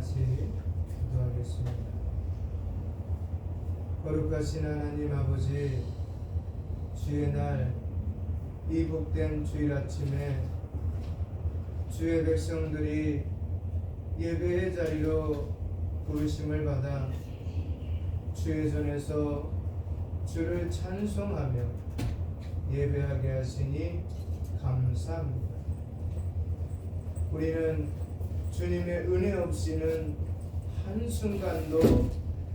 같이 기도하겠습니다. 거룩하신 하나님 아버지, 주의 날 이 복된 주일 아침에 주의 백성들이 예배의 자리로 부르심을 받아 주의 전에서 주를 찬송하며 예배하게 하시니 감사합니다. 우리는 주님의 은혜 없이는 한순간도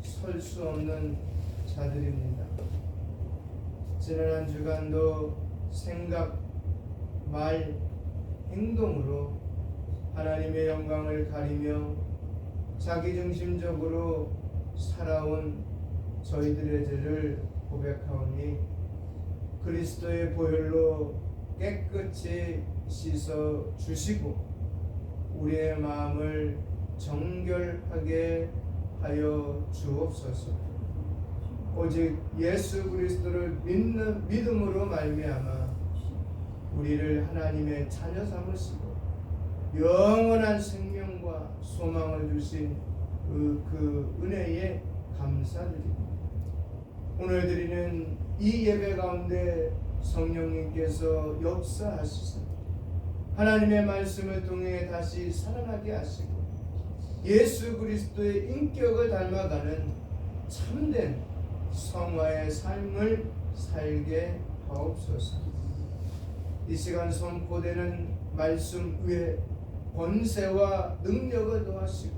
설 수 없는 자들입니다. 지난 한 주간도 생각, 말, 행동으로 하나님의 영광을 가리며 자기중심적으로 살아온 저희들의 죄를 고백하오니 그리스도의 보혈로 깨끗이 씻어 주시고 우리의 마음을 정결하게 하여 주옵소서. 오직 예수 그리스도를 믿는 믿음으로 말미암아 우리를 하나님의 자녀 삼으시고 영원한 생명과 소망을 주신 그 은혜에 감사드립니다. 오늘 드리는 이 예배 가운데 성령님께서 역사하시사 하나님의 말씀을 통해 다시 살아나게 하시고 예수 그리스도의 인격을 닮아가는 참된 성화의 삶을 살게 하옵소서. 이 시간 선포되는 말씀 위에 권세와 능력을 더하시고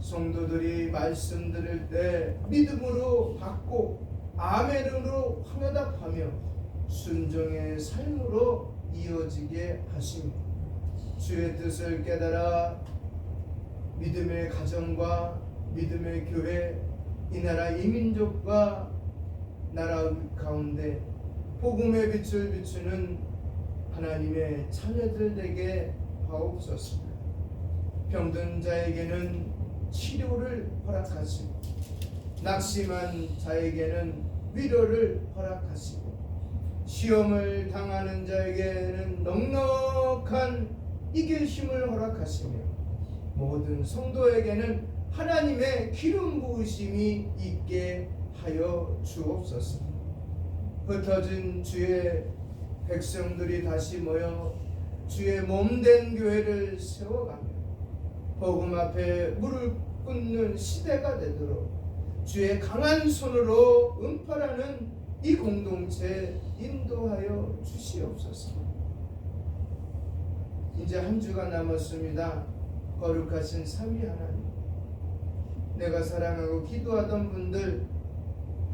성도들이 말씀 들을 때 믿음으로 받고 아멘으로 화답하며 순종의 삶으로 이어지게 하시며 주의 뜻을 깨달아 믿음의 가정과 믿음의 교회, 이 나라 이민족과 나라 가운데 복음의 빛을 비추는 하나님의 자녀들 되게 하옵소서. 병든 자에게는 치료를 허락하시고 낙심한 자에게는 위로를 허락하시고 시험을 당하는 자에게는 넉넉한 이길 힘을 허락하시며 모든 성도에게는 하나님의 기름 부으심이 있게 하여 주옵소서. 흩어진 주의 백성들이 다시 모여 주의 몸된 교회를 세워가며 복음 앞에 무릎 꿇는 시대가 되도록 주의 강한 손으로 은팔하는 이 공동체 인도하여 주시옵소서. 이제 한 주가 남았습니다. 거룩하신 삼위 하나님, 내가 사랑하고 기도하던 분들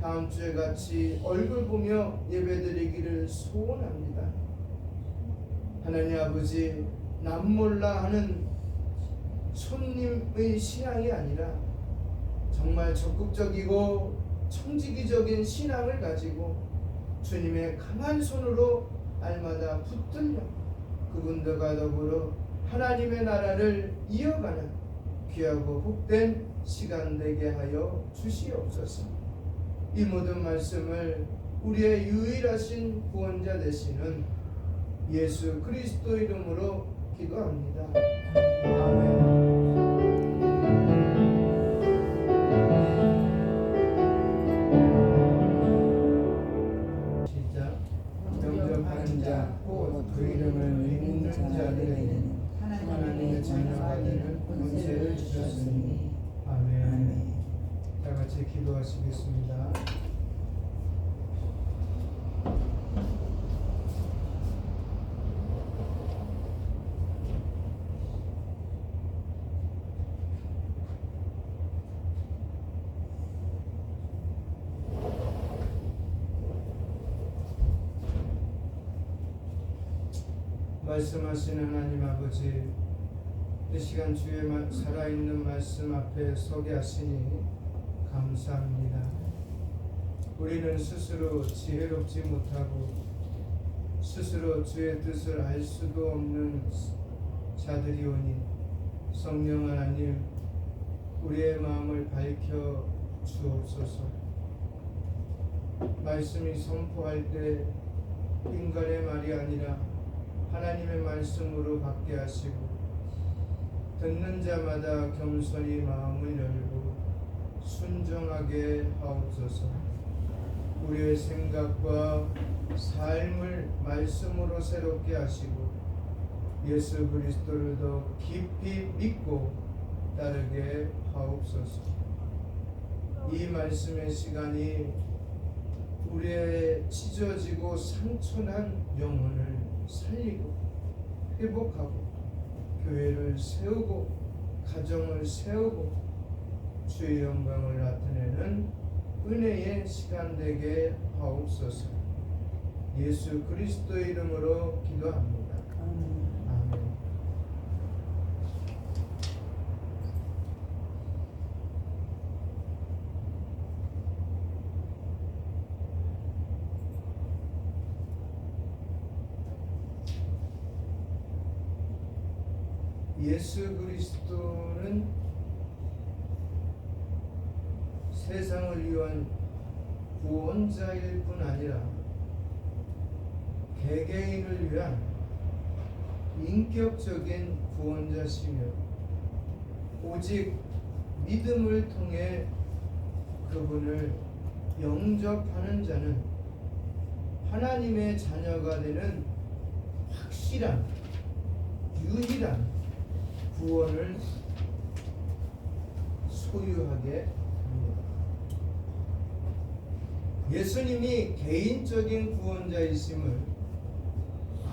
다음 주에 같이 얼굴 보며 예배드리기를 소원합니다. 하나님 아버지, 남 몰라 하는 손님의 신앙이 아니라 정말 적극적이고 청지기적인 신앙을 가지고 주님의 강한 손으로 날마다 붙들려 그분들과 더불어 하나님의 나라를 이어가는 귀하고 복된 시간 되게 하여 주시옵소서. 이 모든 말씀을 우리의 유일하신 구원자 되시는 예수 그리스도 이름으로 기도합니다. 아멘. 시작. 영접하는 자, 곧 그 이름을 믿는 자들에게는 하나님의 자녀가 되는 권세를 주셨으니. 아멘. 다 같이 기도하시겠습니다. 말씀하시는 하나님 아버지, 이 시간 주의 살아있는 말씀 앞에 서게 하시니 감사합니다. 우리는 스스로 지혜롭지 못하고 스스로 주의 뜻을 알 수도 없는 자들이오니 성령 하나님, 우리의 마음을 밝혀 주옵소서. 말씀이 선포할 때 인간의 말이 아니라 하나님의 말씀으로 받게 하시고 듣는 자마다 겸손히 마음을 열고 순종하게 하옵소서. 우리의 생각과 삶을 말씀으로 새롭게 하시고 예수 그리스도를 더 깊이 믿고 따르게 하옵소서. 이 말씀의 시간이 우리의 찢어지고 상처난 영혼을 살리고 회복하고 교회를 세우고 가정을 세우고 주의 영광을 나타내는 은혜의 시간 되게 하옵소서. 예수 그리스도의 이름으로 기도합니다. 아멘. 예수 그리스도는 세상을 위한 구원자일 뿐 아니라 개개인을 위한 인격적인 구원자시며 오직 믿음을 통해 그분을 영접하는 자는 하나님의 자녀가 되는 확실한 유일한 구원을 소유하게 합니다. 예수님이 개인적인 구원자이심을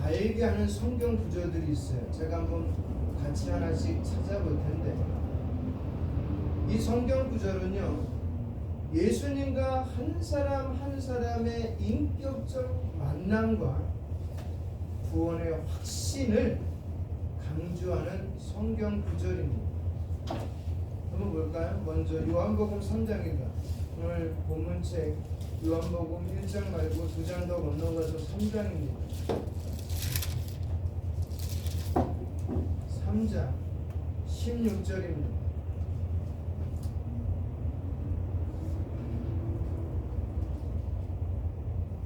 알게 하는 성경 구절들이 있어요. 제가 한번 같이 하나씩 찾아볼 텐데, 이 성경 구절은요, 예수님과 한 사람 한 사람의 인격적 만남과 구원의 확신을 강조하는 성경 구절입니다. 한번 볼까요? 먼저 요한복음 3장입니다. 오늘 본문책 요한복음 1장 말고 2장 더 건너가서 3장입니다. 3장 16절입니다.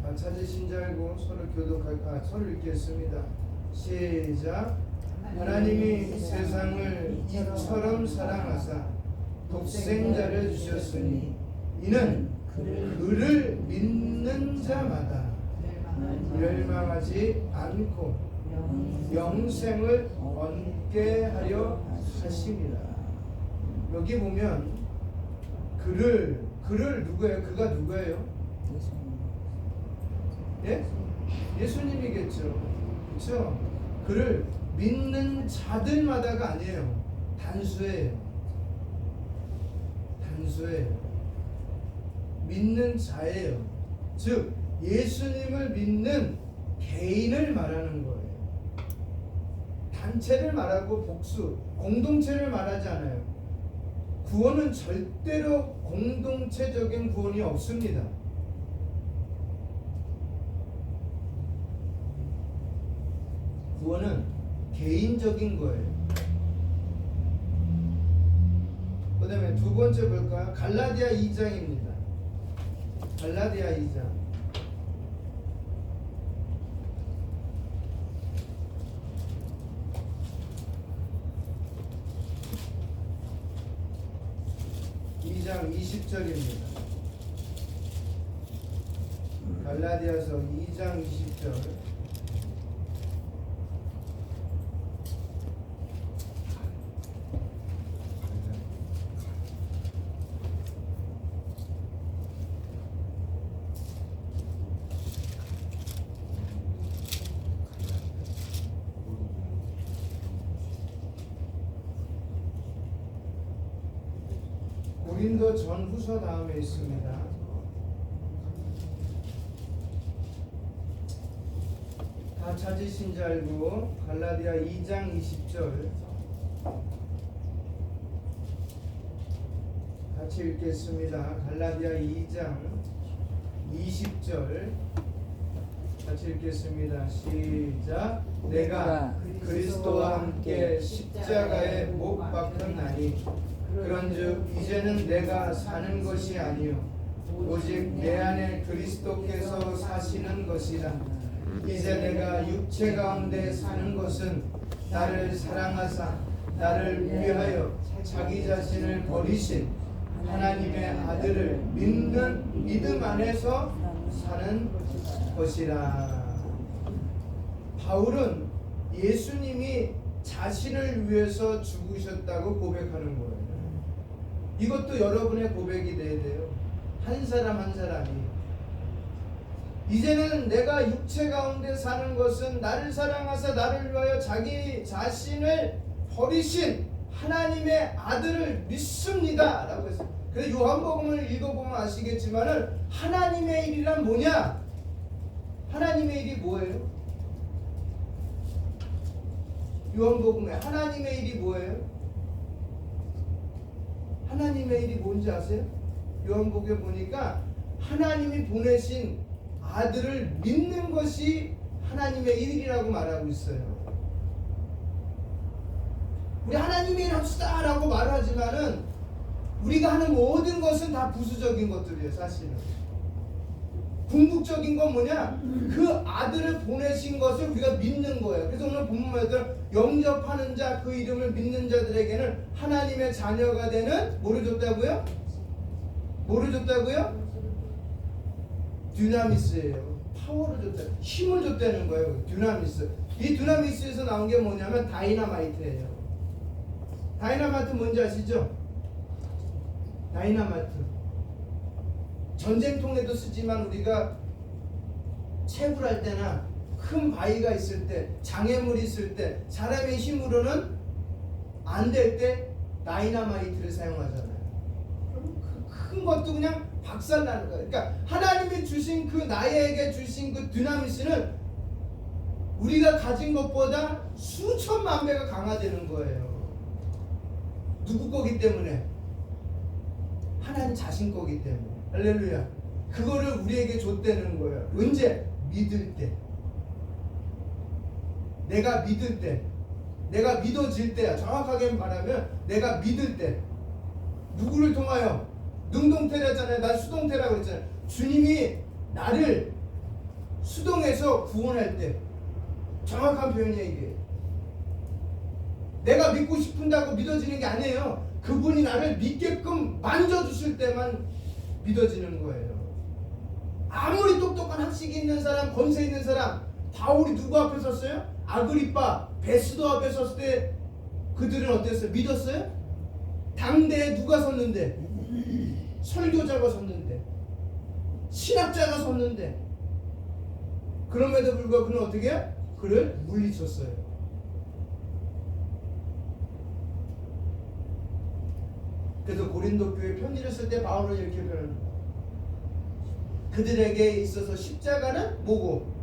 다 찾으신 줄 알고 서로 읽겠습니다. 시작. 하나님이 세상을 이처럼 사랑하사 독생자를 주셨으니 이는 그를 믿는 자마다 멸망하지 않고 영생을 얻게 하려 하심이라. 여기 보면 그를 누구예요? 그가 누구예요? 예? 예수님이겠죠. 그렇죠? 그를 믿는 자들마다가 아니에요. 단수예요. 믿는 자예요. 즉 예수님을 믿는 개인을 말하는 거예요. 단체를 말하고 복수, 공동체를 말하지 않아요. 구원은 절대로 공동체적인 구원이 없습니다. 구원은 개인적인 거예요. 그 다음에 두 번째 볼까요? 갈라디아 2장입니다. 갈라디아 2장. (2장) 20절입니다. 갈라디아서 2장 20절. 고린도 전후서 다음에 있습니다. 다 찾으신 줄 알고 갈라디아 2장 20절 같이 읽겠습니다. 갈라디아 2장 20절 같이 읽겠습니다. 시작. 내가 그리스도와 함께 십자가에 못 박혔나니 그런즉 이제는 내가 사는 것이 아니요 오직 내 안에 그리스도께서 사시는 것이라. 이제 내가 육체 가운데 사는 것은 나를 사랑하사 나를 위하여 자기 자신을 버리신 하나님의 아들을 믿는 믿음 안에서 사는 것이라. 바울은 예수님이 자신을 위해서 죽으셨다고 고백하는 거예요. 이것도 여러분의 고백이 돼야 돼요. 한 사람 한 사람이. 이제는 내가 육체 가운데 사는 것은 나를 사랑하사 나를 위하여 자기 자신을 버리신 하나님의 아들을 믿습니다 라고 했어요. 그래서 요한복음을 읽어보면 아시겠지만은 하나님의 일이란 뭐냐? 하나님의 일이 뭐예요? 요한복음에 하나님의 일이 뭐예요? 하나님의 일이 뭔지 아세요? 요한복음에 보니까 하나님이 보내신 아들을 믿는 것이 하나님의 일이라고 말하고 있어요. 우리 하나님의 일 합시다 라고 말하지만은 우리가 하는 모든 것은 다 부수적인 것들이에요. 사실은 궁극적인 건 뭐냐? 그 아들을 보내신 것을 우리가 믿는 거예요. 그래서 오늘 본문 말대로 영접하는 자, 그 이름을 믿는 자들에게는 하나님의 자녀가 되는 뭐를 줬다고요? 뭐를 줬다고요? 듀나미스예요. 파워를 줬다, 힘을 줬다는 거예요. 듀나미스. 이 듀나미스에서 나온 게 뭐냐면 다이나마이트예요. 다이나마이트 뭔지 아시죠? 다이나마이트. 전쟁통에도 쓰지만 우리가 채굴할 때나 큰 바위가 있을 때, 장애물이 있을 때, 사람의 힘으로는 안 될 때 다이나마이트를 사용하잖아요. 그럼 그 큰 것도 그냥 박살나는 거예요. 그러니까 하나님이 주신 그 나에게 주신 그 듀나미스는 우리가 가진 것보다 수천만 배가 강화되는 거예요. 누구 거기 때문에? 하나님 자신 거기 때문에. 할렐루야. 그거를 우리에게 줬다는 거예요. 언제? 믿을 때. 내가 믿을 때. 내가 믿어질 때야. 정확하게 말하면 내가 믿을 때. 누구를 통하여? 능동태라잖아요. 난 수동태라고 그랬잖아요. 주님이 나를 수동에서 구원할 때. 정확한 표현이에요 이게. 내가 믿고 싶은다고 믿어지는 게 아니에요. 그분이 나를 믿게끔 만져주실 때만 믿어지는 거예요. 아무리 똑똑한 학식이 있는 사람, 권세 있는 사람, 바울이 누구 앞에 섰어요? 아그리빠, 베스도 앞에 섰을 때 그들은 어땠어요? 믿었어요? 당대에 누가 섰는데? 설교자가 섰는데, 신학자가 섰는데, 그럼에도 불구하고 그는 어떻게 해요? 그를 물리쳤어요. 그래서 고린도 교회 편지를 쓸 때 바울은 이렇게 표현합니다. 그들에게 있어서 십자가는 뭐고?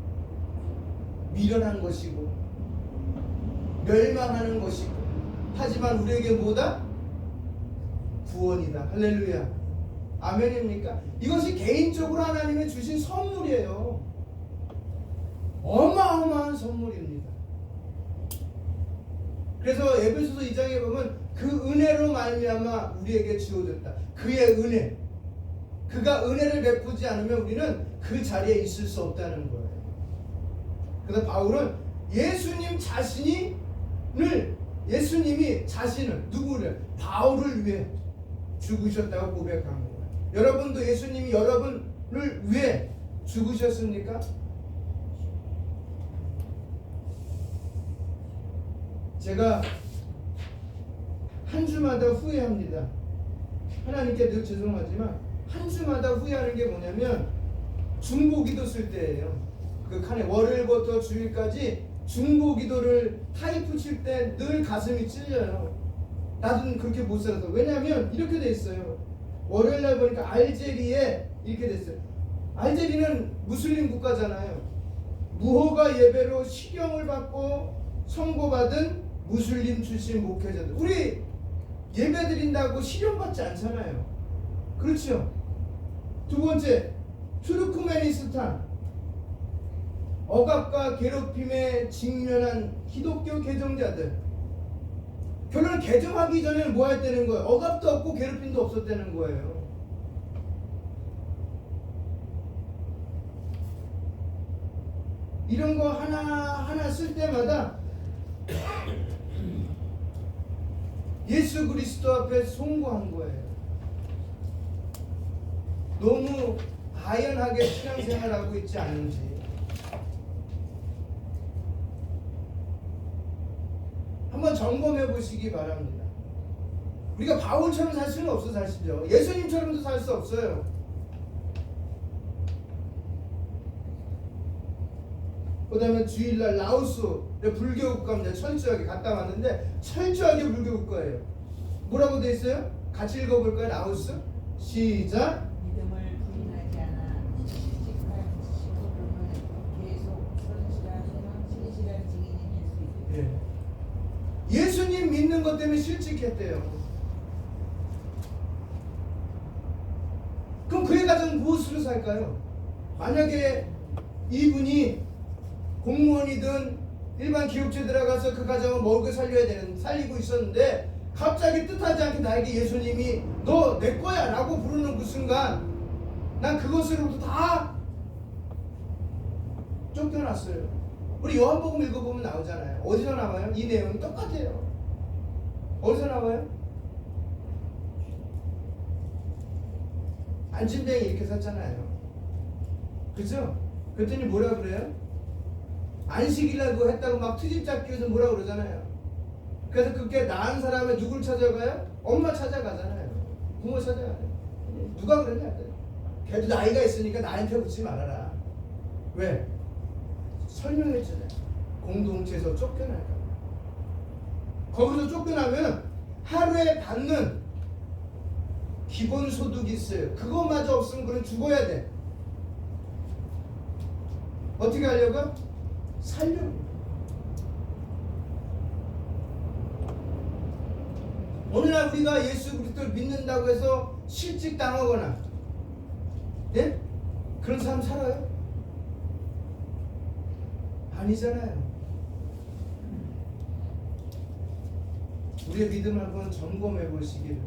미련한 것이고 멸망하는 것이고, 하지만 우리에게 뭐다? 구원이다. 할렐루야. 아멘입니까? 이것이 개인적으로 하나님이 주신 선물이에요. 어마어마한 선물입니다. 그래서 에베소서 2장에 보면 그 은혜로 말미암아 우리에게 주어졌다. 그의 은혜. 그가 은혜를 베푸지 않으면 우리는 그 자리에 있을 수 없다는 거예요. 그래서 바울은 예수님이 자신을, 누구를? 바울을 위해 죽으셨다고 고백한 거예요. 여러분도 예수님이 여러분을 위해 죽으셨습니까? 제가 한 주마다 후회합니다. 하나님께 늘 죄송하지만 한 주마다 후회하는 게 뭐냐면 중보기도 쓸 때예요. 그 칸에 월요일부터 주일까지 중보기도를 타이프 칠 때 늘 가슴이 찔려요. 나도 그렇게 못 살아서. 왜냐하면 이렇게 돼 있어요. 월요일날 보니까 알제리에 이렇게 됐어요. 알제리는 무슬림 국가잖아요. 무허가 예배로 실형을 받고 선고받은 무슬림 출신 목회자들. 우리 예배 드린다고 실형받지 않잖아요. 그렇죠? 두 번째, 투르크메니스탄. 억압과 괴롭힘에 직면한 기독교 개정자들. 결론은 개정하기 전에는 뭐 했다는 거예요? 억압도 없고 괴롭힘도 없었다는 거예요. 이런 거 하나하나 쓸 때마다 예수 그리스도 앞에 송구한 거예요. 너무 아연하게 신앙생활하고 있지 않는지. 한번 점검해 보시기 바랍니다. 우리가 바울처럼 살 수는 없어 사실요. 예수님처럼도 살 수 없어요. 그 다음에 주일날 라오스 불교 국가입니다. 철저하게 갔다 왔는데 철저하게 불교 국가예요. 뭐라고 돼 있어요? 같이 읽어볼까요? 라오스 시작. 믿음을 부인하지 않아 실직한 식구들은 계속 신실한 증인이 될 수 있다. 예수님 믿는 것 때문에 실직했대요. 그럼 그의 가정 무엇으로 살까요? 만약에 이분이 공무원이든 일반 기업체에 들어가서 그 가정을 먹고 살리고 있었는데 갑자기 뜻하지 않게 나에게 예수님이 너 내 거야 라고 부르는 그 순간 난 그것으로부터 다 쫓겨났어요. 우리 요한복음 읽어보면 나오잖아요. 어디서 나와요? 이 내용이 똑같아요. 어디서 나와요? 안진뱅이 이렇게 샀잖아요. 그죠? 그랬더니 뭐라 그래요? 안식일날 그거 했다고 막 트집 잡기 위해서 뭐라 그러잖아요. 그래서 그게 낳은 사람의 누굴 찾아가요? 엄마 찾아가잖아요. 부모 찾아가요. 누가 그러냐? 걔도 나이가 있으니까 나한테 붙지 말아라. 왜? 설명했잖아요. 공동체에서 쫓겨날까. 거기서 쫓겨나면 하루에 받는 기본소득이 있어요. 그거마저 없으면 그건 죽어야 돼. 어떻게 하려고? 살려고. 오늘날 우리가 예수 그리스도를 믿는다고 해서 실직당하거나 예? 그런 사람 살아요? 아니잖아요. 우리의 믿음을 한번 점검해 보시기를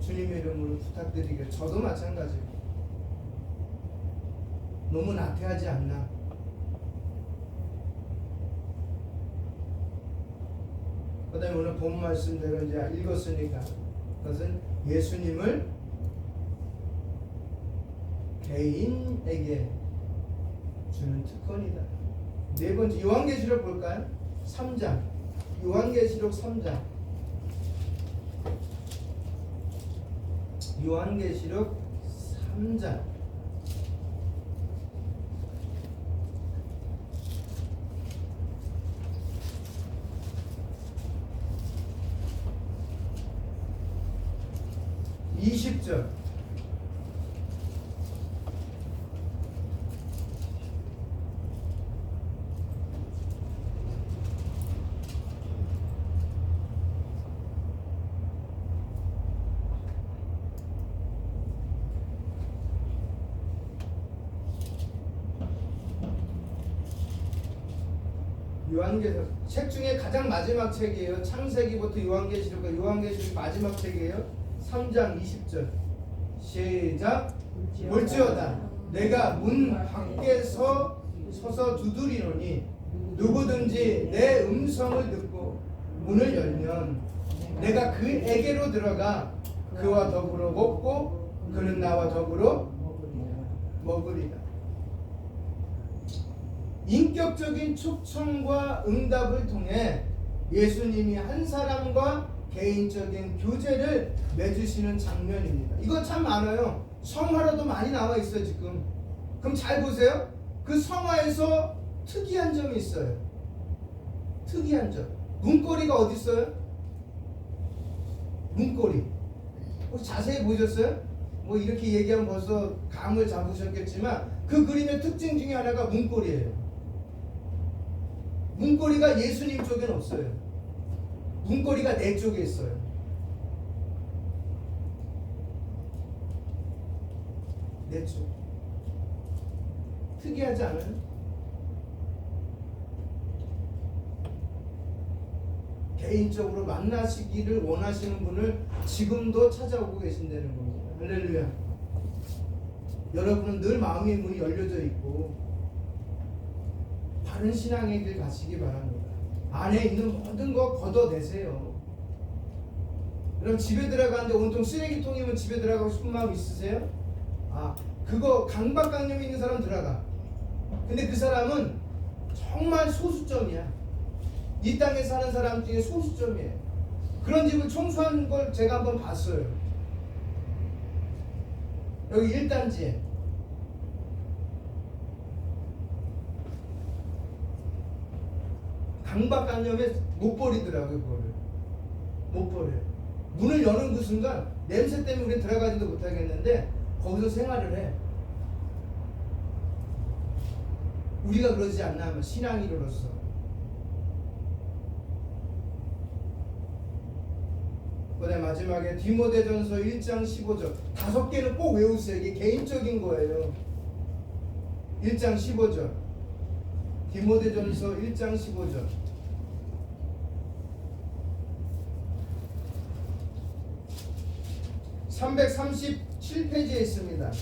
주님의 이름으로 부탁드리게. 저도 마찬가지예요. 너무 나태하지 않나. 그 다음에 오늘 본 말씀대로 이제 읽었으니까 그것은 예수님을 개인에게 주는 특권이다. 네 번째 요한계시록 볼까요? 3장. 요한계시록 3장. 요한계시록 3장. (20절) 요한계시록 책 중에 가장 마지막 책이에요. 창세기부터 요한계시록과 요한계시록 마지막 책이에요. 3장 20절 시작. 볼지어다 내가 문 밖에서 서서 두드리노니 누구든지 내 음성을 듣고 문을 열면 내가 그에게로 들어가 그와 더불어 먹고 그는 나와 더불어 먹으리라. 인격적인 초청과 응답을 통해 예수님이 한 사람과 개인적인 교제를 맺으시는 장면입니다. 이거 참 많아요. 성화로도 많이 나와 있어요 지금. 그럼 잘 보세요. 그 성화에서 특이한 점이 있어요. 특이한 점. 문고리가 어디 있어요? 문고리. 혹시 자세히 보셨어요? 뭐 이렇게 얘기하면 벌써 감을 잡으셨겠지만 그 그림의 특징 중에 하나가 문고리예요. 문고리가 예수님 쪽에는 없어요. 문고리가 내 쪽에 있어요. 내 쪽. 특이하지 않아요? 개인적으로 만나시기를 원하시는 분을 지금도 찾아오고 계신다는 겁니다. 할렐루야. 여러분은 늘 마음의 문이 열려져 있고 바른 신앙의 길 가시기 바랍니다. 안에 있는 모든 거 걷어내세요. 그럼 집에 들어가는데 온통 쓰레기통이면 집에 들어가고 싶은 마음 있으세요? 아, 그거 강박관념이 있는 사람 들어가. 근데 그 사람은 정말 소수점이야. 이 땅에 사는 사람 중에 소수점이에요. 그런 집을 청소한 걸 제가 한번 봤어요. 여기 1단지에. 강박관념에 못 버리더라고요, 그거를. 못 버려요. 문을 여는 그 순간 냄새 때문에 우리는 들어가지도 못하겠는데 거기서 생활을 해. 우리가 그러지 않나 하면 신앙인으로서. 그다음에 마지막에 디모데전서 1장 15절 5개는 꼭 외우세요. 이게 개인적인 거예요. 1장 15절 디모데전서 1장 15절 337페이지에 있습니다.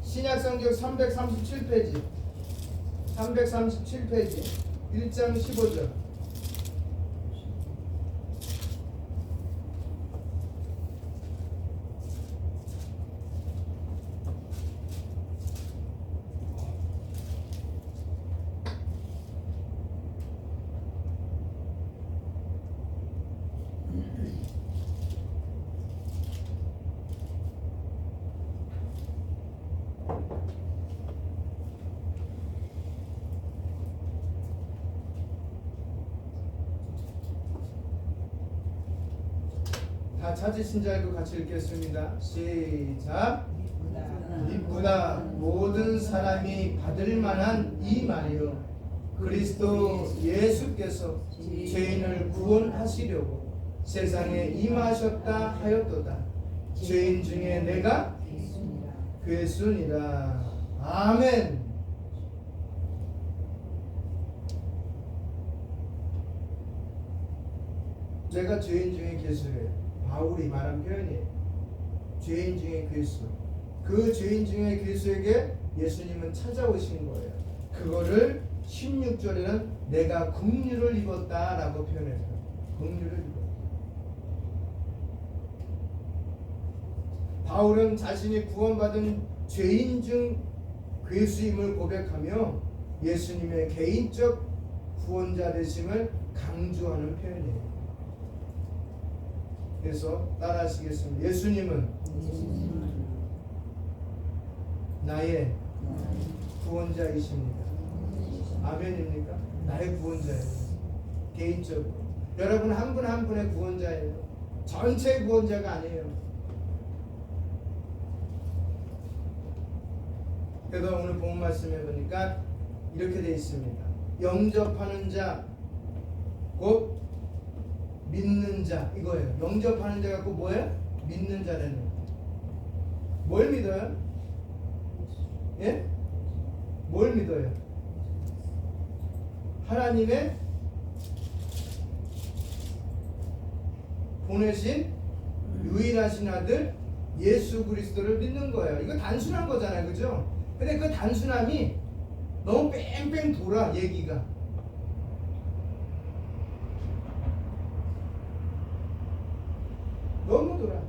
신약성경 337페이지 337페이지 1장 15절 다 찾으신 줄 알고 같이 읽겠습니다. 시작. 이보다 모든 사람이 받을 만한 이 말이요 그리스도 예수께서 죄인을 구원하시려고 세상에 임하셨다 하였도다. 죄인 중에 내가 괴순이라. 아멘. 내가 죄인 중에 괴수예요. 바울이 말한 표현이에요. 죄인 중에 괴수. 그 죄인 중에 괴수에게 예수님은 찾아오신 거예요. 그거를 16절에는 내가 긍휼을 입었다라고 표현했어요. 긍휼을 입었다. 바울은 자신이 구원받은 죄인 중 괴수임을 고백하며 예수님의 개인적 구원자 되심을 강조하는 표현이에요. 그래서 따라하시겠습니다. 예수님은 나의 구원자이십니다. 아멘입니까? 나의 구원자예요. 개인적으로. 여러분 한 분 한 분의 구원자예요. 전체 구원자가 아니에요. 그래서 오늘 본 말씀해 보니까 이렇게 되어 있습니다. 영접하는 자, 곧 믿는 자, 이거예요. 영접하는 자가 꼭 뭐예요? 믿는 자라는 거예요. 뭘 믿어요? 예? 뭘 믿어요? 하나님의 보내신 유일하신 아들 예수 그리스도를 믿는 거예요. 이거 단순한 거잖아요, 그죠? 근데 그 단순함이 너무 뺑뺑 돌아, 얘기가. 너무 돌아.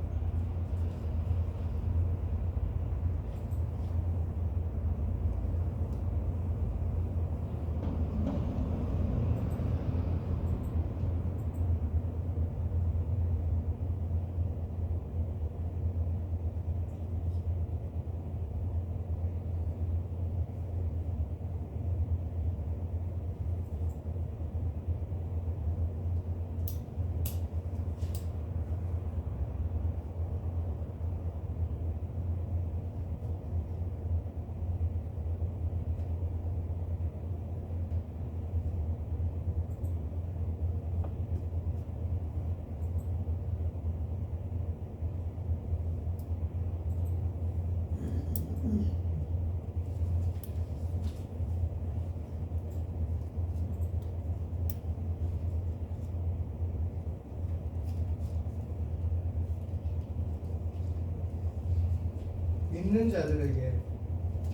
믿는 자들에게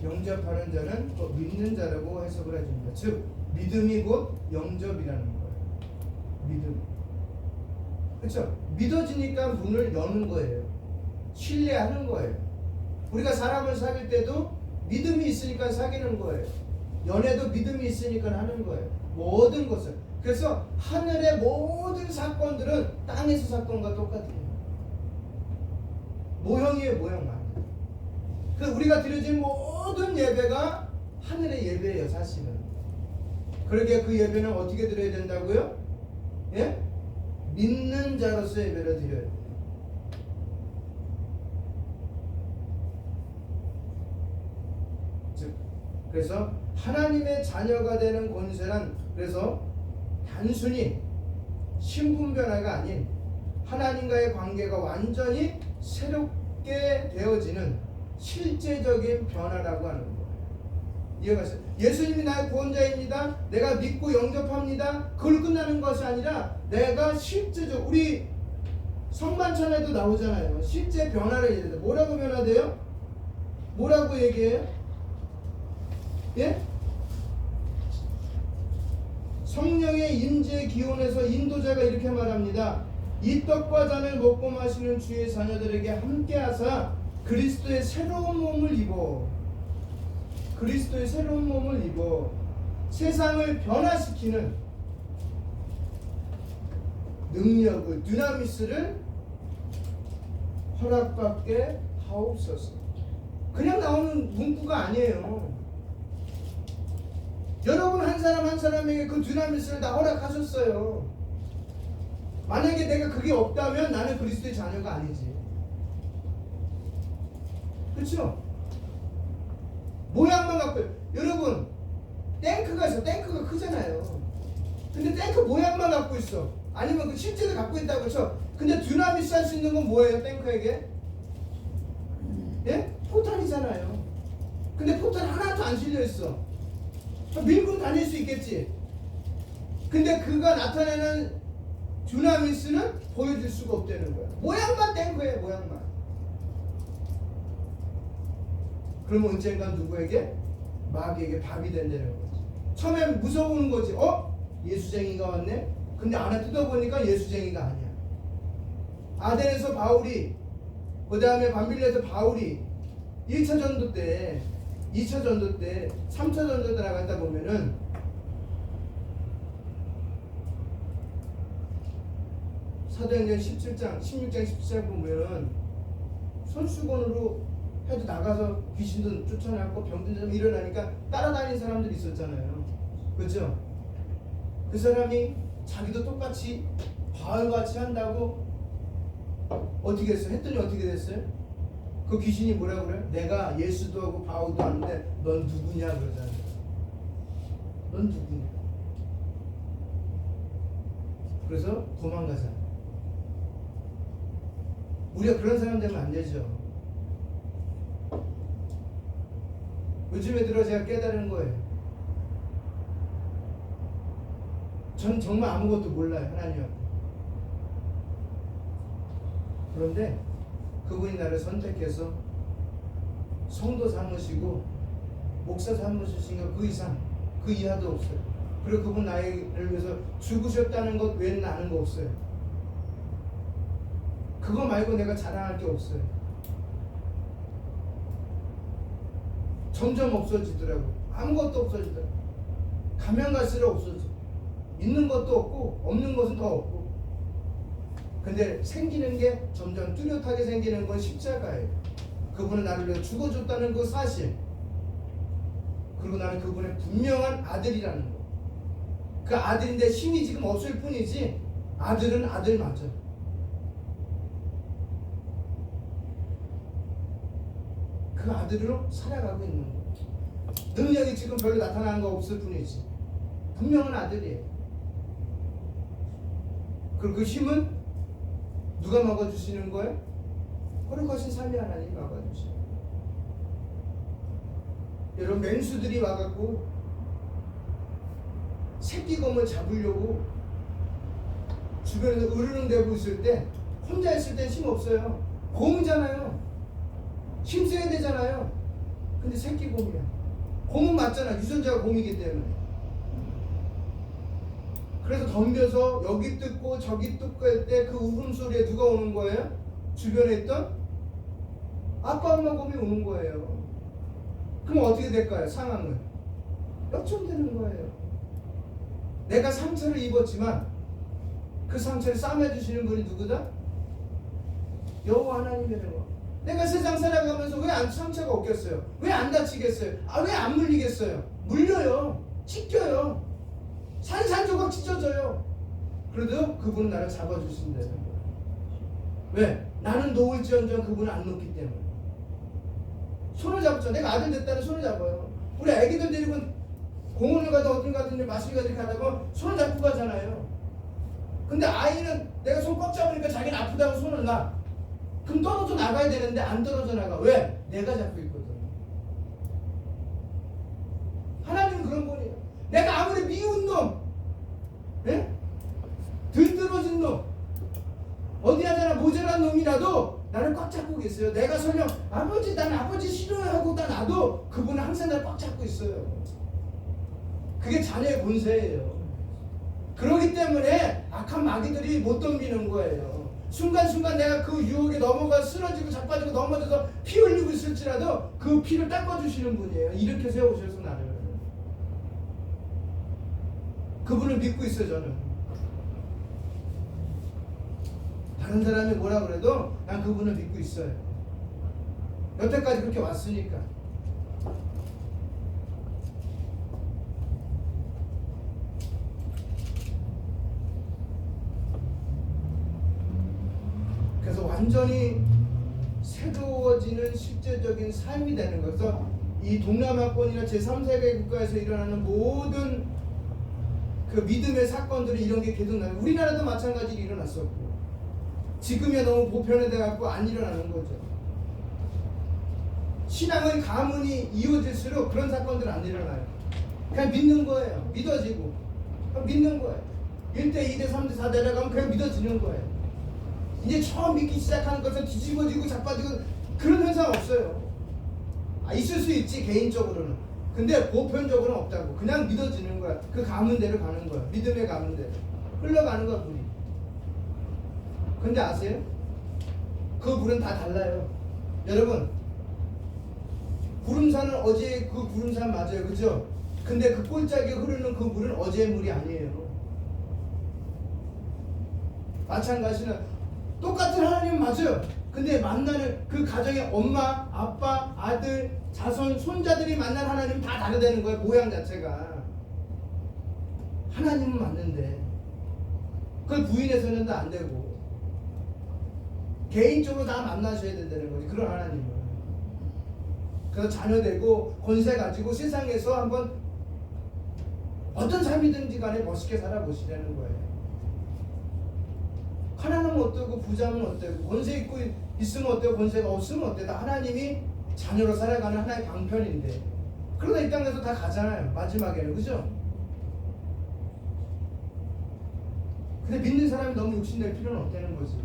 영접하는 자는 또 믿는 자라고 해석을 해줍니다. 즉 믿음이 곧 영접이라는 거예요. 믿음. 그렇죠? 믿어지니까 문을 여는 거예요. 신뢰하는 거예요. 우리가 사람을 사귈 때도 믿음이 있으니까 사귀는 거예요. 연애도 믿음이 있으니까 하는 거예요. 모든 것을. 그래서 하늘의 모든 사건들은 땅에서 사건과 똑같아요. 모형이에요, 모형만. 그래서 우리가 드려진 모든 예배가 하늘의 예배예요, 사실은. 그러게 그 예배는 어떻게 드려야 된다고요? 예? 믿는 자로서 예배를 드려야 돼요. 즉, 그래서 하나님의 자녀가 되는 권세란, 그래서 단순히 신분 변화가 아닌 하나님과의 관계가 완전히 새롭게 되어지는 실제적인 변화라고 하는 거예요. 이해가 가세요? 예수님이 나의 구원자입니다. 내가 믿고 영접합니다. 그걸 끝나는 것이 아니라 내가 실제적, 우리 성만찬에도 나오잖아요. 실제 변화를 얘기해요. 뭐라고 변화돼요? 뭐라고 얘기해요? 예? 성령의 임재 기원에서 인도자가 이렇게 말합니다. 이 떡과 잔을 먹고 마시는 주의 자녀들에게 함께 하사 그리스도의 새로운 몸을 입어, 그리스도의 새로운 몸을 입어 세상을 변화시키는 능력을, dynamis를 허락받게 하옵소서. 그냥 나오는 문구가 아니에요. 여러분 한 사람 한 사람에게 그 dynamis를 다 허락하셨어요. 만약에 내가 그게 없다면 나는 그리스도의 자녀가 아니지. 그렇죠? 모양만 갖고, 여러분 탱크가 있어. 탱크가 크잖아요. 근데 탱크 모양만 갖고 있어. 아니면 그 실제로 갖고 있다고 쳐. 근데 dynamis 할 수 있는 건 뭐예요? 탱크에게? 예? 포탄이잖아요. 근데 포탄 하나도 안 실려 있어. 밀고 다닐 수 있겠지. 근데 그가 나타내는 dynamis는 보여줄 수가 없다는 거야. 모양만 탱크예요. 모양만. 그러면 언젠가 누구에게? 마귀에게 밥이 된다는 거지. 처음엔 무서운 거지. 예수쟁이가 왔네? 근데 안에 뜯어보니까 예수쟁이가 아니야. 아덴에서 바울이, 그 다음에 밤빌레에서 바울이 1차 전도 때, 2차 전도 때, 3차 전도 때 나갔다 보면은 사도행전 17장, 16장, 17장 보면은 손수건으로 해도 나가서 귀신도 쫓아나고 병든 사람 일어나니까 따라다니는 사람들이 있었잖아요. 그렇죠? 그 사람이 자기도 똑같이 바울같이 한다고 어떻게 했어요? 했더니 어떻게 됐어요? 그 귀신이 뭐라고 그래요? 내가 예수도 하고 바울도 하는데 넌 누구냐 그러잖아요. 넌 누구냐? 그래서 도망가잖아요. 우리가 그런 사람 되면 안 되죠. 요즘에 들어 제가 깨달은 거예요. 전 정말 아무것도 몰라요, 하나님 앞에. 그런데 그분이 나를 선택해서 성도 삼으시고 목사 삼으신 거 그 이상, 그 이하도 없어요. 그리고 그분 나를 위해서 죽으셨다는 것 외에는 아는 거 없어요. 그거 말고 내가 자랑할 게 없어요. 점점 없어지더라고. 아무것도 없어지더라고. 가면 갈수록 없어져. 있는 것도 없고 없는 것은 더 없고. 근데 생기는 게 점점 뚜렷하게 생기는 건 십자가예요. 그분은 나를 위해 죽어줬다는 그 사실. 그리고 나는 그분의 분명한 아들이라는 거. 그 아들인데 힘이 지금 없을 뿐이지 아들은 아들 맞아. 그 아들로 살아가고 있는 거. 능력이 지금 별로 나타나는 거 없을 뿐이지 분명한 아들이에요. 그리고 그 힘은 누가 막아주시는 거예요? 거룩하신 삼위 하나님이 막아주시는 거예요. 여러분 맹수들이 와갖고 새끼곰을 잡으려고 주변에서 으르렁대고 있을 때 혼자 있을 땐 힘 없어요. 곰이잖아요. 힘써야 되잖아요. 근데 새끼곰이야. 곰은 맞잖아. 유전자가 곰이기 때문에. 그래서 덤벼서 여기 뜯고 저기 뜯고 할 때 그 울음소리에 누가 오는 거예요? 주변에 있던 아빠 엄마 곰이 오는 거예요. 그럼 어떻게 될까요? 상황은 역전되는 거예요. 내가 상처를 입었지만 그 상처를 싸매주시는 분이 누구다? 여호와 하나님이라는 거. 내가 세상 살아가면서 왜 상처가 없겠어요? 왜 안 다치겠어요? 왜 안 물리겠어요? 물려요. 찢겨요. 산산조각 찢어져요. 그래도 그분은 나를 잡아주신다는 거예요. 왜? 나는 놓을지언정 그분은 안 놓기 때문에. 손을 잡죠. 내가 아들 됐다는 손을 잡아요. 우리 애기들 데리고 공원을 가든 어딜 가든 마실 가든 가다 보면 손을 잡고 가잖아요. 근데 아이는 내가 손 꽉 잡으니까 자기는 아프다고 손을 놔. 그럼 떨어져 나가야 되는데 안 떨어져 나가. 왜? 내가 잡고 있거든. 하나님은 그런 분이에요. 내가 아무리 미운 놈, 예? 들들어진 놈, 어디 하나 모자란 놈이라도 나를 꽉 잡고 계세요. 내가 설령 아버지 난 아버지 싫어요 하고 다 놔도 그분은 항상 나를 꽉 잡고 있어요. 그게 자녀의 본세예요. 그렇기 때문에 악한 마귀들이 못 덤비는 거예요. 순간순간 내가 그 유혹에 넘어가 쓰러지고 자빠지고 넘어져서 피 흘리고 있을지라도 그 피를 닦아주시는 분이에요. 이렇게 세우셔서 나를. 그분을 믿고 있어요. 저는. 다른 사람이 뭐라 그래도 난 그분을 믿고 있어요. 여태까지 그렇게 왔으니까. 그래서 완전히 새로워지는 실제적인 삶이 되는 거죠. 이 동남아권이나 제3세계 국가에서 일어나는 모든 그 믿음의 사건들이 이런 게 계속 나요. 우리나라도 마찬가지로 일어났었고 지금이야 너무 보편화돼 갖고 안 일어나는 거죠. 신앙의 가문이 이어질수록 그런 사건들은 안 일어나요. 그냥 믿는 거예요. 믿어지고 믿는 거예요. 1대, 2대, 3대, 4대라 가면 그냥 믿어지는 거예요. 이제 처음 믿기 시작하는 것은 뒤집어지고 자빠지고 그런 현상 없어요. 있을 수 있지 개인적으로는. 근데 보편적으로는 없다고. 그냥 믿어지는 거야. 그 가문대로 가는 거야. 믿음의 가문대로 흘러가는 거야 물이. 근데 아세요? 그 물은 다 달라요. 여러분 구름산은 어제 그 구름산 맞아요. 그죠? 근데 그 꼴짝이 흐르는 그 물은 어제의 물이 아니에요. 마찬가지는 똑같은 하나님 맞아요. 근데 만나는 그 가정의 엄마, 아빠, 아들, 자손, 손자들이 만난 하나님은 다 다르다는 거예요. 모양 자체가. 하나님은 맞는데 그걸 부인해서는 안 되고 개인적으로 다 만나셔야 된다는 거지. 그런 하나님은. 그래서 자녀 되고 권세 가지고 세상에서 한번 어떤 삶이든지 간에 멋있게 살아보시라는 거예요. 하나님은 어때고 부자면 어때고 권세 있고 있으면 어때고 권세가 없으면 어때. 다 하나님이 자녀로 살아가는 하나의 방편인데 그러다 이 땅에서 다 가잖아요. 마지막에는. 그죠? 근데 믿는 사람이 너무 욕심낼 필요는 없다는 거지.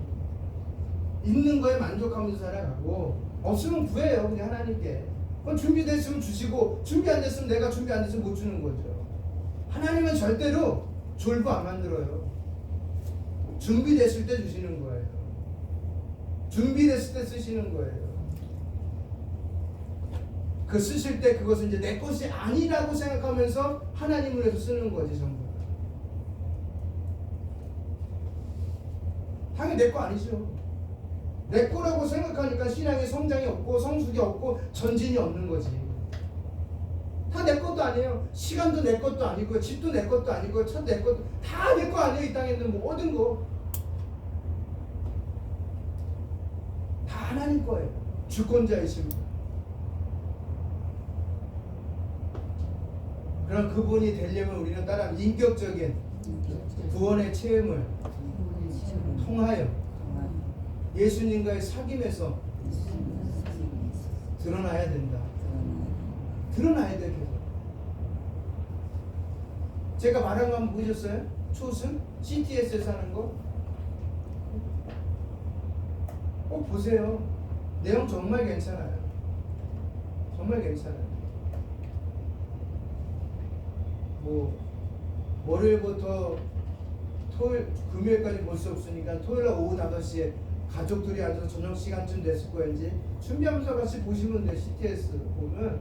있는 거에 만족하면서 살아가고 없으면 구해요. 그냥 하나님께. 그건 준비됐으면 주시고 준비 안 됐으면 내가 준비 안 됐으면 못 주는 거죠. 하나님은 절대로 졸부 안 만들어요. 준비됐을 때 주시는 거예요. 준비됐을 때 쓰시는 거예요. 그 쓰실 때 그것은 이제 내 것이 아니라고 생각하면서 하나님을 위해서 쓰는 거지 전부. 당연히 내 거 아니죠. 내 거라고 생각하니까 신앙의 성장이 없고 성숙이 없고 전진이 없는 거지. 다 내 것도 아니에요. 시간도 내 것도 아니고 집도 내 것도 아니고 차도 내 것도 다 내 거 아니에요. 이 땅에 있는 모든 거 다 하나님 거예요. 주권자이십니다. 그럼 그분이 되려면 우리는 따라 인격적인 구원의 체험을 통하여 예수님과의 사귐에서 드러나야 된다. 드러나야 돼. 계속. 제가 말한 거 한번 보셨어요? 초승? CTS에서 하는 거? 꼭 보세요. 내용 정말 괜찮아요. 정말 괜찮아요. 뭐 월요일부터 금요일까지 볼 수 없으니까 토요일 오후 5시에 가족들이 앉아서 저녁 시간쯤 됐을 거야. 이제 준비하면서 같이 보시면 돼. CTS 보면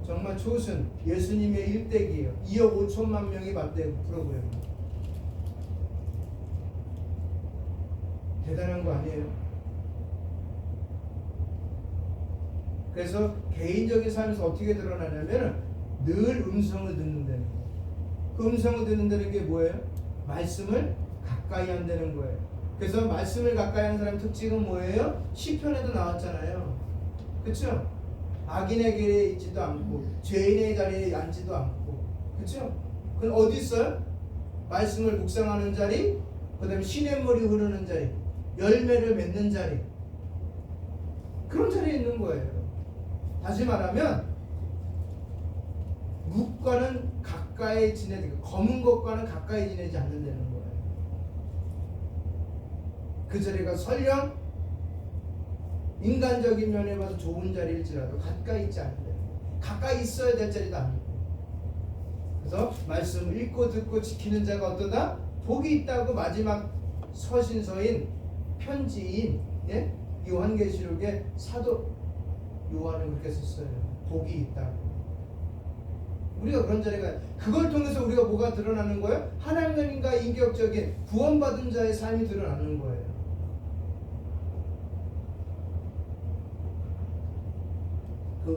정말 조순 예수님의 일대기예요. 2억 5천만 명이 봤대요. 프로그램. 대단한 거 아니에요? 그래서 개인적인 삶에서 어떻게 드러나냐면 늘 음성을 듣는다는 거예요. 그 음성을 듣는다는 게 뭐예요? 말씀을 가까이 한다는 거예요. 그래서 말씀을 가까이 하는 사람의 특징은 뭐예요? 시편에도 나왔잖아요. 그렇죠? 악인의 길에 있지도 않고 죄인의 자리에 앉지도 않고, 그렇죠? 그건 어디 있어요? 말씀을 묵상하는 자리, 그다음에 시냇물이 흐르는 자리, 열매를 맺는 자리, 그런 자리에 있는 거예요. 다시 말하면 묵과는 가까이 지내지, 검은 것과는 가까이 지내지 않는다는 거예요. 그 자리가 설령 인간적인 면에 봐서 좋은 자리일지라도 가까이 있지 않는다. 가까이 있어야 될 자리도 아니고. 그래서 말씀을 읽고 듣고 지키는 자가 어떠다? 복이 있다고 마지막 서신서인 편지인 요한계시록의 사도 요한은 그렇게 썼어요. 복이 있다고. 우리가 그런 자리가, 그걸 통해서 우리가 뭐가 드러나는 거예요? 하나님과 인격적인 구원받은 자의 삶이 드러나는 거예요. 그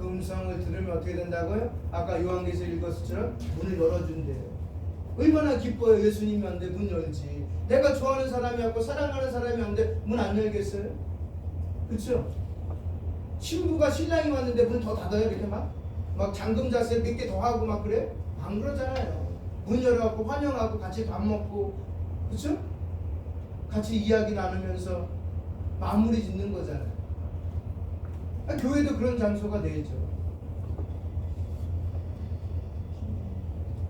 음성을 들으면 어떻게 된다고요? 아까 요한계시록 읽었을처럼 문을 열어준대요. 얼마나 기뻐요. 예수님이 왔는데 문 열지. 내가 좋아하는 사람이 왔고 사랑하는 사람이 왔는데 문 안 열겠어요? 그렇죠? 신부가 신랑이 왔는데 문 더 닫아요? 이렇게 막 잠금 자세 몇 개 더 하고 막 그래? 안 그러잖아요. 문 열어갖고 환영하고 같이 밥 먹고, 그렇죠? 같이 이야기 나누면서 마무리 짓는 거잖아요. 교회도 그런 장소가 되죠.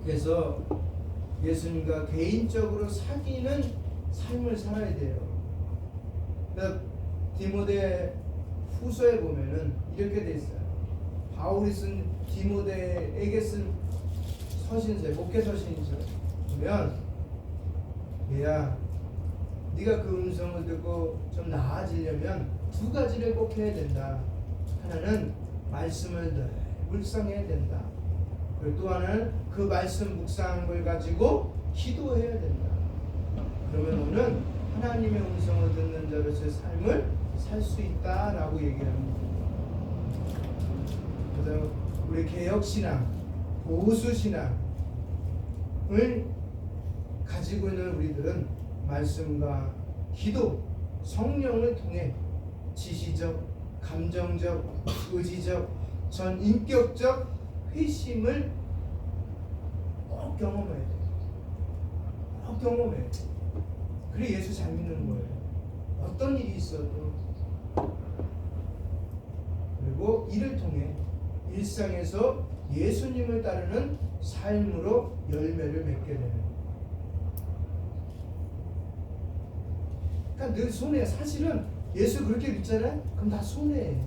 그래서 예수님과 개인적으로 사귀는 삶을 살아야 돼요. 그러니까 디모데 후서에 보면은 이렇게 돼 있어요. 바울이 쓴 디모데에게 쓴 서신서, 목회 서신서 보면, 얘야, 네가 그 음성을 듣고 좀 나아지려면 두 가지를 꼭 해야 된다. 하나는 말씀을 늘 묵상해야 된다. 그리고 또 하나는 그 말씀 묵상한 걸 가지고 기도해야 된다. 그러면 너는 하나님의 음성을 듣는 자로서의 삶을 살 수 있다라고 얘기합니다. 그래서 우리 개혁신앙, 보수신앙을 가지고 있는 우리들은 말씀과 기도, 성령을 통해 지시적, 감정적, 의지적, 전 인격적 회심을 꼭 경험해야 돼요. 꼭 경험해야 돼요. 그래 예수 잘 믿는 거예요. 어떤 일이 있어도. 그리고 이를 통해 일상에서 예수님을 따르는 삶으로 열매를 맺게 되는 거예요. 그러니까 늘 손해. 사실은 예수 그렇게 믿잖아요? 그럼 다 손해예요.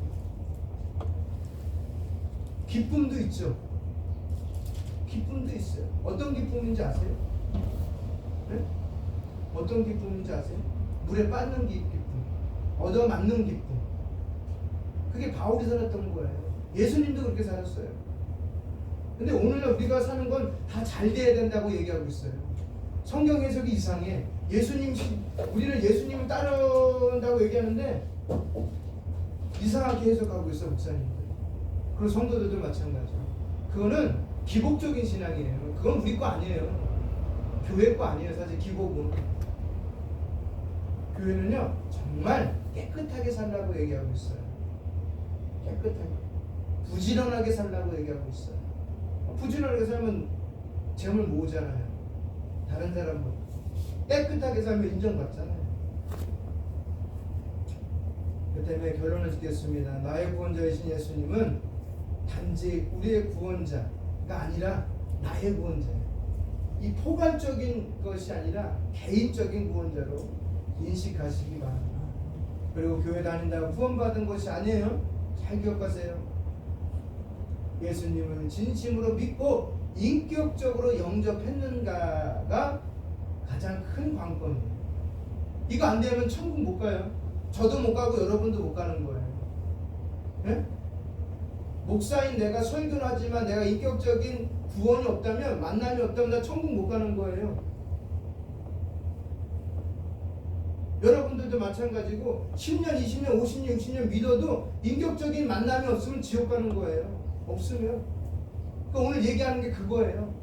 기쁨도 있죠. 기쁨도 있어요. 어떤 기쁨인지 아세요? 네? 어떤 기쁨인지 아세요? 물에 빠는 기쁨, 얻어맞는 기쁨. 그게 바울이 살았던 거예요. 예수님도 그렇게 살았어요. 근데 오늘날 우리가 사는 건 다 잘 돼야 된다고 얘기하고 있어요. 성경 해석이 이상해. 우리는 예수님을 따른다고 얘기하는데 이상하게 해석하고 있어, 목사님들. 그리고 성도들도 마찬가지. 그거는 기복적인 신앙이에요. 그건 우리 거 아니에요. 교회 거 아니에요. 사실 기복은. 교회는요 정말 깨끗하게 살라고 얘기하고 있어요. 깨끗하게, 부지런하게 살라고 얘기하고 있어요. 부지런하게 살면 재물 모으잖아요. 다른 사람보다 깨끗하게 살면 인정받잖아요. 그 때문에 결론을 짓겠습니다. 나의 구원자이신 예수님은 단지 우리의 구원자가 아니라 나의 구원자예요. 이 포괄적인 것이 아니라 개인적인 구원자로 인식하시기 바랍니다. 그리고 교회 다닌다고 구원받은 것이 아니에요. 잘 기억하세요. 예수님을 진심으로 믿고 인격적으로 영접했는가가 가장 큰 관건이에요. 이거 안 되면 천국 못 가요. 저도 못 가고 여러분도 못 가는 거예요. 네? 목사인 내가 설교를 하지만 내가 인격적인 구원이 없다면, 만남이 없다면 나 천국 못 가는 거예요. 여러분들도 마찬가지고 10년, 20년, 50년, 60년 믿어도 인격적인 만남이 없으면 지옥 가는 거예요. 없으면. 그러니까 오늘 얘기하는 게 그거예요.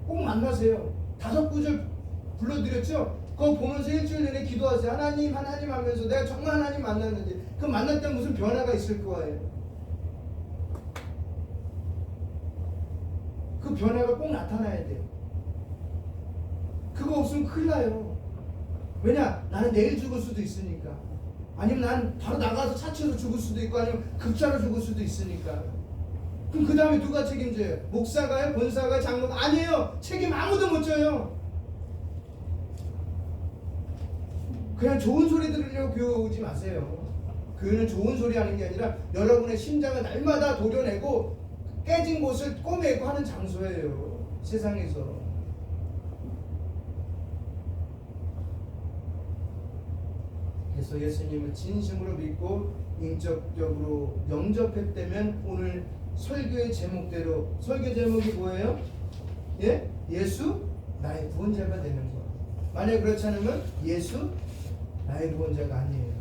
꼭 만나세요. 5구절 불러드렸죠? 그거 보면서 일주일 내내 기도하세요. 하나님, 하나님 하면서 내가 정말 하나님 만났는지. 그 만날 때 무슨 변화가 있을 거예요. 그 변화가 꼭 나타나야 돼요. 그거 없으면 큰일 나요. 왜냐? 나는 내일 죽을 수도 있으니까. 아니면 난 바로 나가서 차치로 죽을 수도 있고, 아니면 급사로 죽을 수도 있으니까. 그럼 그 다음에 누가 책임져요? 목사가요? 권사가? 장로가? 아니에요. 책임 아무도 못 져요. 그냥 좋은 소리 들으려고 교회 오지 마세요. 교회는 좋은 소리 하는 게 아니라 여러분의 심장을 날마다 도려내고 깨진 곳을 꼬매고 하는 장소예요. 세상에서. 그래서 예수님을 진심으로 믿고 인격적으로 영접했다면 오늘 설교의 제목대로, 설교 제목이 뭐예요? 예? 예수 나의 구원자가 되는 거. 만약 그렇지 않으면 예수 나의 구원자가 아니에요.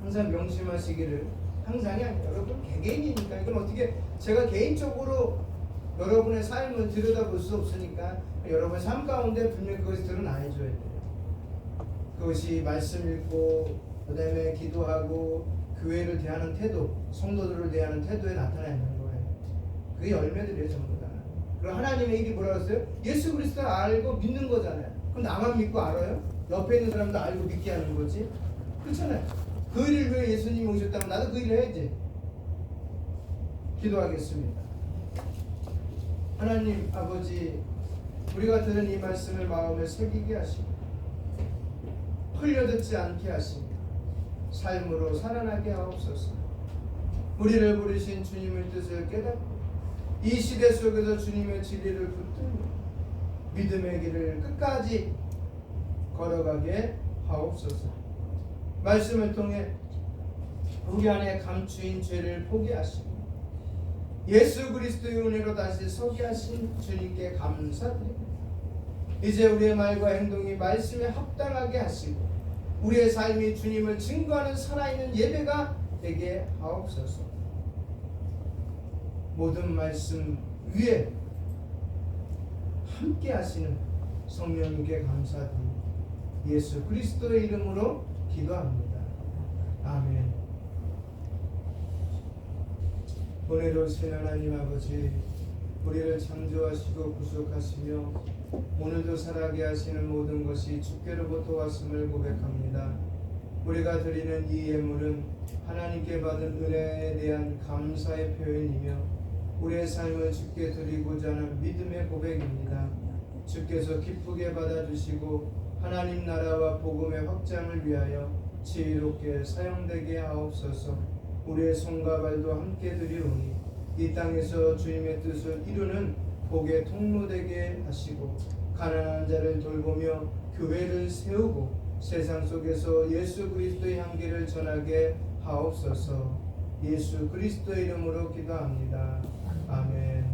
항상 명심하시기를. 항상이 아니에요. 여러분 개개인이니까. 이건 어떻게 제가 개인적으로 여러분의 삶을 들여다볼 수 없으니까 여러분의 삶 가운데 분명히 그것이 드러나줘야 돼요. 그것이 말씀 읽고 그 다음에 기도하고 교회를 대하는 태도, 성도들을 대하는 태도에 나타나 있는 거예요. 그게 열매들이에요. 전부 다. 그리고 하나님의 일이 뭐라고 했어요? 예수 그리스도를 알고 믿는 거잖아요. 그럼 나만 믿고 알아요? 옆에 있는 사람도 알고 믿게 하는 거지. 그렇잖아요. 그 일을 왜 예수님이 오셨다면 나도 그 일을 해야지. 기도하겠습니다. 하나님 아버지, 우리가 들은 이 말씀을 마음에 새기게 하시고 흘려듣지 않게 하시며 삶으로 살아나게 하옵소서. 우리를 부르신 주님의 뜻을 깨닫고 이 시대 속에서 주님의 진리를 붙들고 믿음의 길을 끝까지 걸어가게 하옵소서. 말씀을 통해 우리 안에 감추인 죄를 포기하시고 예수 그리스도의 은혜로 다시 서게 하신 주님께 감사드립니다. 이제 우리의 말과 행동이 말씀에 합당하게 하시고 우리의 삶이 주님을 증거하는 살아있는 예배가 되게 하옵소서. 모든 말씀 위에 함께 하시는 성령님께 감사드립니다. 예수 그리스도의 이름으로 기도합니다. 아멘. 은혜로우신 하나님 아버지, 우리를 창조하시고 구속하시며 오늘도 살아게 하시는 모든 것이 주께로부터 왔음을 고백합니다. 우리가 드리는 이 예물은 하나님께 받은 은혜에 대한 감사의 표현이며 우리의 삶을 주께 드리고자 하는 믿음의 고백입니다. 주께서 기쁘게 받아주시고 하나님 나라와 복음의 확장을 위하여 지혜롭게 사용되게 하옵소서. 우리의 손과 발도 함께 드리오니 이 땅에서 주님의 뜻을 이루는 복의 통로되게 하시고 가난한 자를 돌보며 교회를 세우고 세상 속에서 예수 그리스도의 향기를 전하게 하옵소서. 예수 그리스도의 이름으로 기도합니다. 아멘.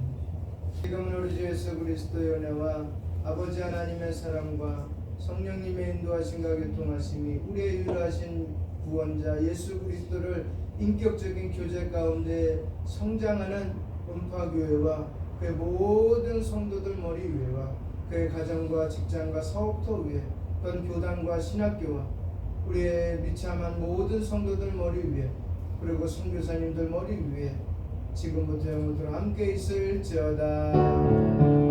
지금은 우리 주 예수 그리스도의 은혜와 아버지 하나님의 사랑과 성령님의 인도하심과 교통하심이 우리의 유일하신 구원자 예수 그리스도를 인격적인 교제 가운데 성장하는 음파교회와 그의 모든 성도들 머리 위에와 그의 가정과 직장과 사업터 위에 또한 교단과 신학교와 우리의 비참한 모든 성도들 머리 위에 그리고 선교사님들 머리 위에 지금부터 영원토록 함께 있을지어다.